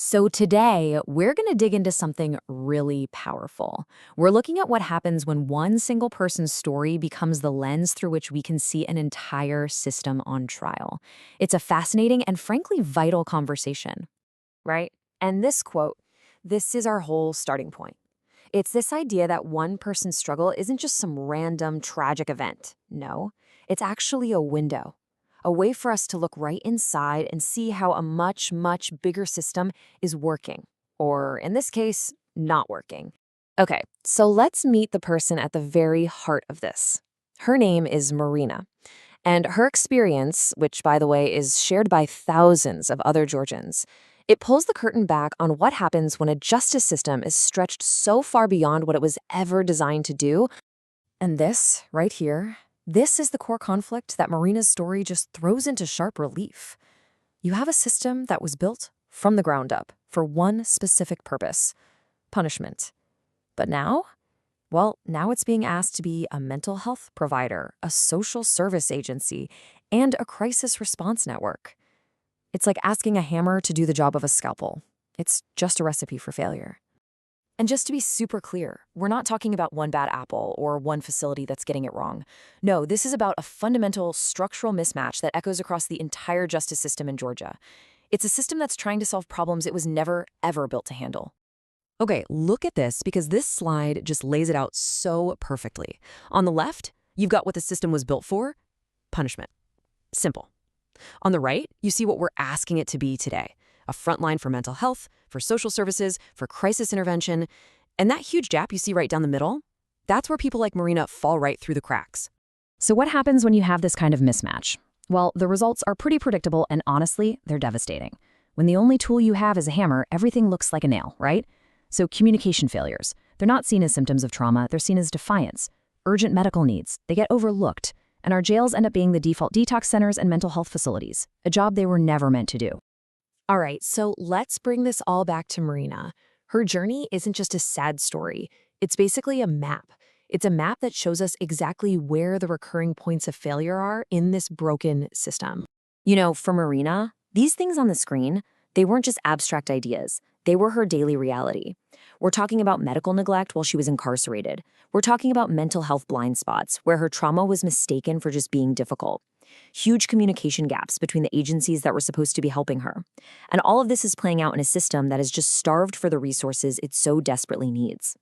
So today, we're going to dig into something really powerful. We're looking at what happens when one single person's story becomes the lens through which we can see an entire system on trial. It's a fascinating and frankly vital conversation. Right? And this quote, this is our whole starting point. It's this idea that one person's struggle isn't just some random tragic event. No, it's actually a window, a way for us to look right inside and see how a much, much bigger system is working, or in this case, not working. Okay, so let's meet the person at the very heart of this. Her name is Marina. And her experience, which by the way is shared by thousands of other Georgians, it pulls the curtain back on what happens when a justice system is stretched so far beyond what it was ever designed to do. And this, right here, this is the core conflict that Marina's story just throws into sharp relief. You have a system that was built from the ground up for one specific purpose: punishment. But now? Well, now it's being asked to be a mental health provider, a social service agency, and a crisis response network. It's like asking a hammer to do the job of a scalpel. It's just a recipe for failure. And just to be super clear, we're not talking about one bad apple or one facility that's getting it wrong. No, this is about a fundamental structural mismatch that echoes across the entire justice system in Georgia. It's a system that's trying to solve problems it was never, ever built to handle. Okay, look at this because this slide just lays it out so perfectly. On the left, you've got what the system was built for: punishment. Simple. On the right, you see what we're asking it to be today: a frontline for mental health, for social services, for crisis intervention. And that huge gap you see right down the middle, that's where people like Marina fall right through the cracks. So what happens when you have this kind of mismatch? Well, the results are pretty predictable, and honestly, they're devastating. When the only tool you have is a hammer, everything looks like a nail, right? So communication failures, they're not seen as symptoms of trauma, they're seen as defiance. Urgent medical needs, they get overlooked. And our jails end up being the default detox centers and mental health facilities, a job they were never meant to do. All right, so let's bring this all back to Marina. Her journey isn't just a sad story. It's basically a map. It's a map that shows us exactly where the recurring points of failure are in this broken system. You know, for Marina, these things on the screen, they weren't just abstract ideas. They were her daily reality. We're talking about medical neglect while she was incarcerated. We're talking about mental health blind spots where her trauma was mistaken for just being difficult. Huge communication gaps between the agencies that were supposed to be helping her. And all of this is playing out in a system that is just starved for the resources it so desperately needs.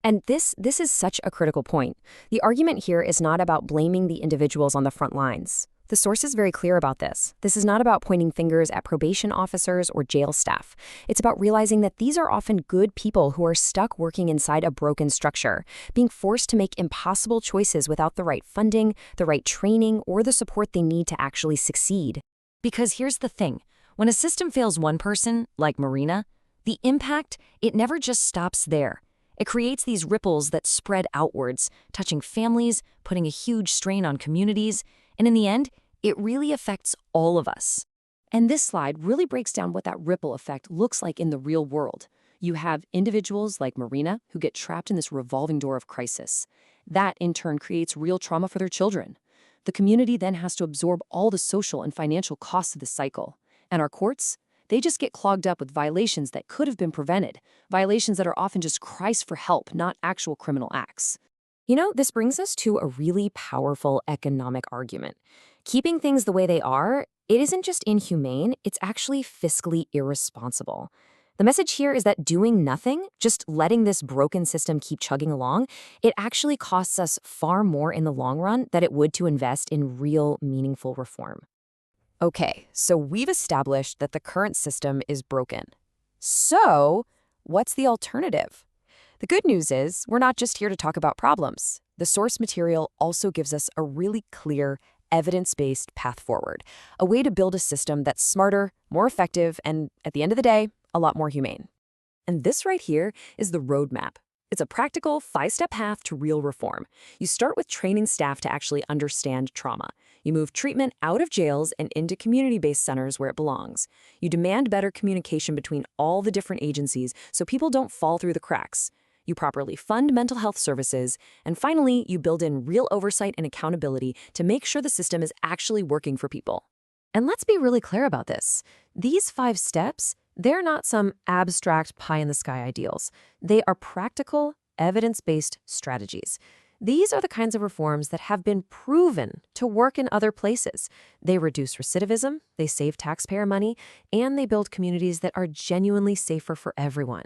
And this is such a critical point. The argument here is not about blaming the individuals on the front lines. The source is very clear about this. This is not about pointing fingers at probation officers or jail staff. It's about realizing that these are often good people who are stuck working inside a broken structure, being forced to make impossible choices without the right funding, the right training, or the support they need to actually succeed. Because here's the thing. When a system fails one person, like Marina, the impact, it never just stops there. It creates these ripples that spread outwards, touching families, putting a huge strain on communities, and in the end, it really affects all of us. And this slide really breaks down what that ripple effect looks like in the real world. You have individuals like Marina who get trapped in this revolving door of crisis. That, in turn, creates real trauma for their children. The community then has to absorb all the social and financial costs of the cycle. And our courts? They just get clogged up with violations that could have been prevented, violations that are often just cries for help, not actual criminal acts. You know, this brings us to a really powerful economic argument. Keeping things the way they are, it isn't just inhumane, it's actually fiscally irresponsible. The message here is that doing nothing, just letting this broken system keep chugging along, it actually costs us far more in the long run than it would to invest in real, meaningful reform. Okay, so we've established that the current system is broken. So, what's the alternative? The good news is, we're not just here to talk about problems. The source material also gives us a really clear, evidence-based path forward, a way to build a system that's smarter, more effective, and at the end of the day, a lot more humane. And this right here is the roadmap. It's a practical, 5-step path to real reform. You start with training staff to actually understand trauma. You move treatment out of jails and into community-based centers where it belongs. You demand better communication between all the different agencies so people don't fall through the cracks. You properly fund mental health services, and finally, you build in real oversight and accountability to make sure the system is actually working for people. And let's be really clear about this. These 5 steps, They're not some abstract pie-in-the-sky ideals. They are practical, evidence-based strategies. These are the kinds of reforms that have been proven to work in other places. They reduce recidivism, they save taxpayer money, and they build communities that are genuinely safer for everyone.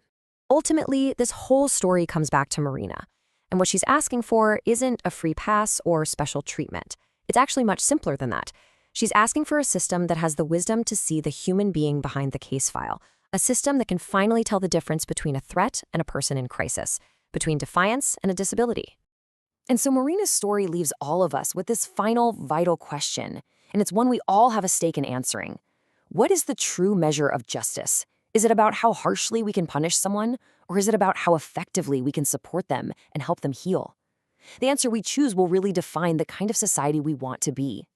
Ultimately, this whole story comes back to Marina. And what she's asking for isn't a free pass or special treatment. It's actually much simpler than that. She's asking for a system that has the wisdom to see the human being behind the case file, a system that can finally tell the difference between a threat and a person in crisis, between defiance and a disability. And so Marina's story leaves all of us with this final, vital question, and it's one we all have a stake in answering. What is the true measure of justice? Is it about how harshly we can punish someone, or is it about how effectively we can support them and help them heal? The answer we choose will really define the kind of society we want to be.